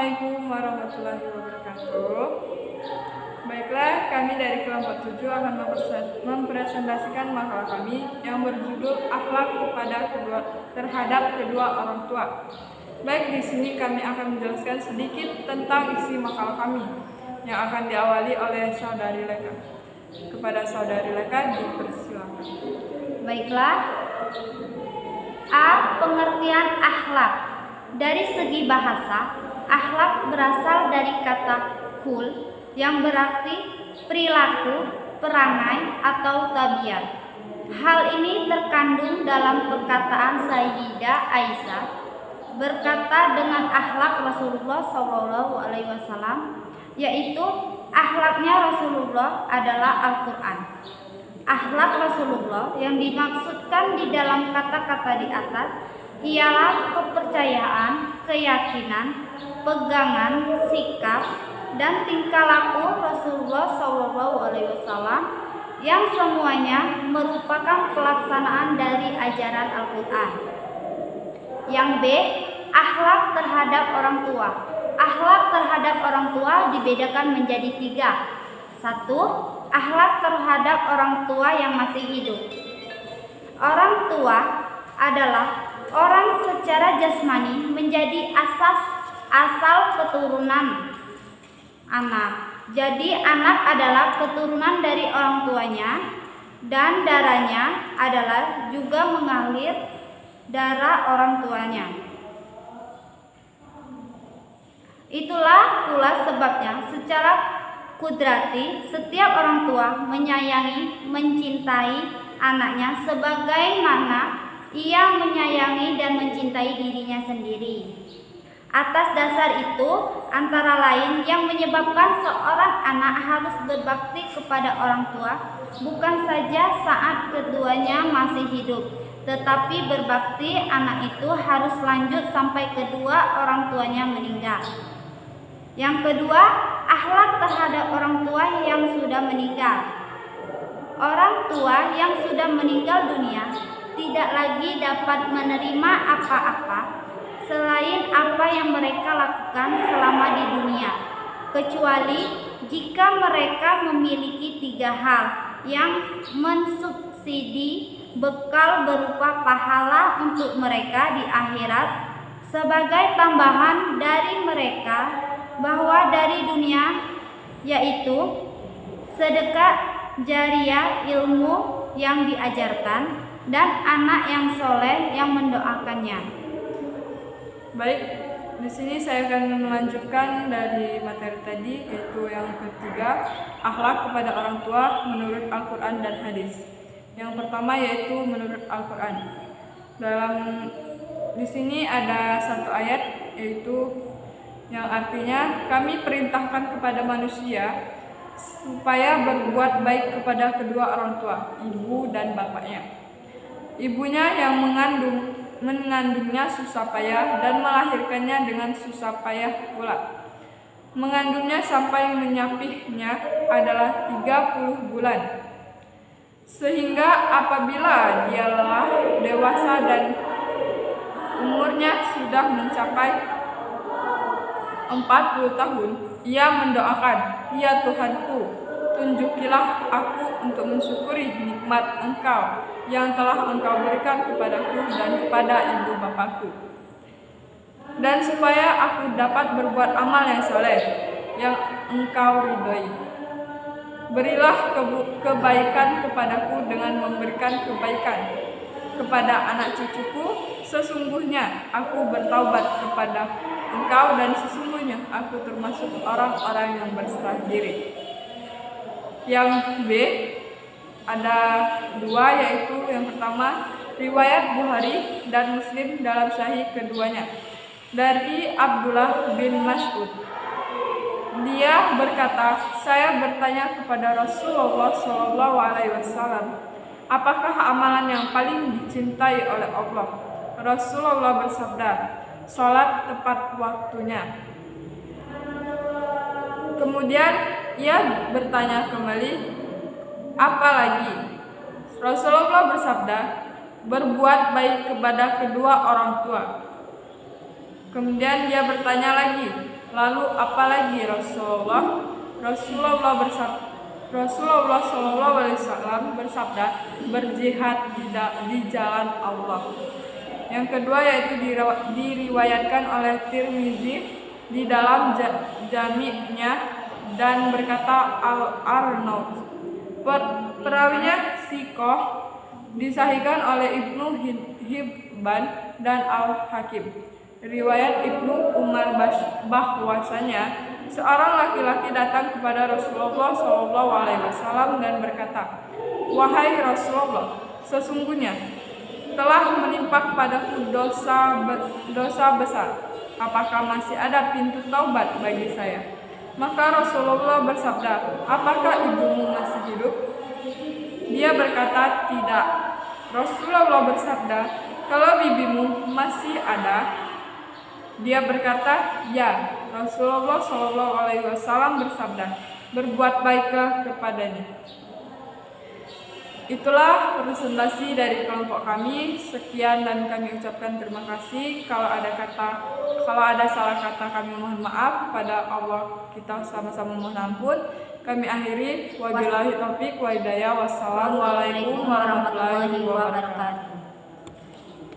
Assalamualaikum warahmatullahi wabarakatuh. Baiklah, kami dari kelompok 7 akan mempresentasikan makalah kami yang berjudul Akhlak terhadap kedua orang tua. Baik, di sini kami akan menjelaskan sedikit tentang isi makalah kami yang akan diawali oleh Saudari Leka. Kepada Saudari Leka dipersilakan. Baiklah. A. Pengertian akhlak. Dari segi bahasa, akhlak berasal dari kata khul yang berarti perilaku, perangai, atau tabiat. Hal ini terkandung dalam perkataan Sayyidah Aisyah berkata dengan akhlak Rasulullah SAW, yaitu akhlaknya Rasulullah adalah Al-Quran. Akhlak Rasulullah yang dimaksudkan di dalam kata-kata di atas ialah kepercayaan, keyakinan, pegangan, sikap, dan tingkah laku Rasulullah SAW yang semuanya merupakan pelaksanaan dari ajaran Al-Quran. Yang B. Akhlak terhadap orang tua. Akhlak terhadap orang tua dibedakan menjadi 3. 1. Akhlak terhadap orang tua yang masih hidup. Orang tua adalah orang secara jasmani menjadi asal keturunan anak. Jadi anak adalah keturunan dari orang tuanya dan darahnya adalah juga mengalir darah orang tuanya. Itulah pula sebabnya secara kudrati setiap orang tua menyayangi, mencintai anaknya sebagaimana ia menyayangi dan mencintai dirinya sendiri. Atas dasar itu, antara lain yang menyebabkan seorang anak harus berbakti kepada orang tua bukan saja saat keduanya masih hidup, tetapi berbakti anak itu harus lanjut sampai kedua orang tuanya meninggal. Yang kedua, akhlak terhadap orang tua yang sudah meninggal. Orang tua yang sudah meninggal dunia tidak lagi dapat menerima apa-apa selain apa yang mereka lakukan selama di dunia, kecuali jika mereka memiliki 3 hal yang mensubsidi bekal berupa pahala untuk mereka di akhirat sebagai tambahan dari mereka bahwa dari dunia, yaitu sedekah jariah, ilmu yang diajarkan, dan anak yang soleh yang mendoakannya. Baik, di sini saya akan melanjutkan dari materi tadi, yaitu yang ketiga, akhlak kepada orang tua menurut Al-Quran dan hadis. Yang pertama yaitu menurut Al-Quran. Di sini ada satu ayat, yaitu yang artinya kami perintahkan kepada manusia supaya berbuat baik kepada kedua orang tua, ibu dan bapaknya. Ibunya yang mengandungnya susah payah dan melahirkannya dengan susah payah pula. Mengandungnya sampai menyapihnya adalah 30 bulan. Sehingga apabila dia lelah, dewasa dan umurnya sudah mencapai 40 tahun, ia mendoakan, "Ya Tuhanku, tunjukilah aku untuk mensyukuri nikmat Engkau yang telah Engkau berikan kepadaku dan kepada ibu bapakku, dan supaya aku dapat berbuat amal yang soleh yang Engkau ridhoi. Berilah kebaikan kepadaku dengan memberikan kebaikan kepada anak cucuku. Sesungguhnya aku bertaubat kepada Engkau dan sesungguhnya aku termasuk orang-orang yang berserah diri." Yang B ada 2, yaitu yang pertama riwayat Bukhari dan Muslim dalam sahih keduanya dari Abdullah bin Mas'ud. Dia berkata, saya bertanya kepada Rasulullah SAW, apakah amalan yang paling dicintai oleh Allah? Rasulullah bersabda, salat tepat waktunya. Kemudian ia bertanya kembali, apa lagi? Rasulullah bersabda, berbuat baik kepada kedua orang tua. Kemudian dia bertanya lagi, Lalu apalagi Rasulullah Shallallahu Alaihi Wasallam bersabda, berjihad di jalan Allah. Yang kedua yaitu diriwayatkan oleh Tirmizi di dalam jami'nya dan berkata Al-Arnaud. Perawinya Sikoh, disahihkan oleh Ibnu Hibban dan Al-Hakim. Riwayat Ibnu Umar bahwasanya seorang laki-laki datang kepada Rasulullah SAW dan berkata, "Wahai Rasulullah, sesungguhnya telah menimpa kepadaku dosa besar. Apakah masih ada pintu taubat bagi saya?" Maka Rasulullah bersabda, "Apakah ibumu masih hidup?" Dia berkata, "Tidak." Rasulullah bersabda, "Kalau bibimu masih ada?" Dia berkata, "Ya." Rasulullah SAW bersabda, "Berbuat baiklah kepadanya." Itulah presentasi dari kelompok kami. Sekian dan kami ucapkan terima kasih. Kalau ada salah kata kami mohon maaf. Kepada Allah kita sama-sama mohon ampun. Kami akhiri. Wabillahi taufiq wa hidayah. Wassalamualaikum warahmatullahi wabarakatuh.